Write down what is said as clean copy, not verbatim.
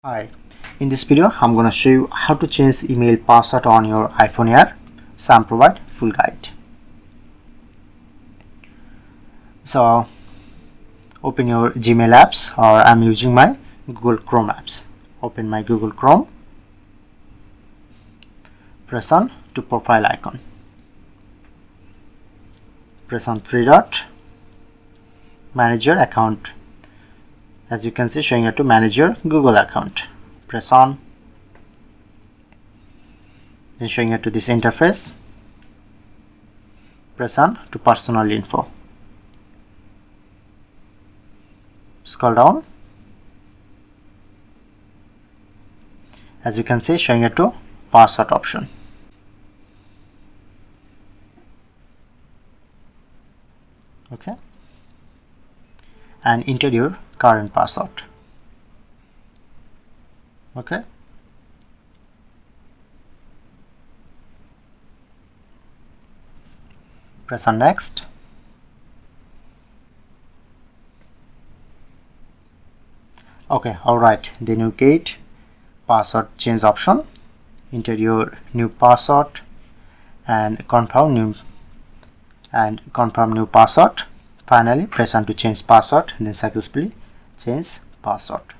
Hi, in this video I'm going to show you how to change email password on your iPhone Air. So I'm provide full guide. So open your Gmail apps, or I'm using my Google Chrome apps. Open my Google Chrome, press on to profile icon, press on three dot, manage your account. As you can see, showing you to manage your Google account. Press on, then showing you to this interface. Press on to personal info. Scroll down. As you can see, showing you to password option. Okay, and enter your current password. Okay, press on next. Okay, alright, then you get password change option. Enter your new password and confirm new password. Finally press on to change password, and then successfully change password.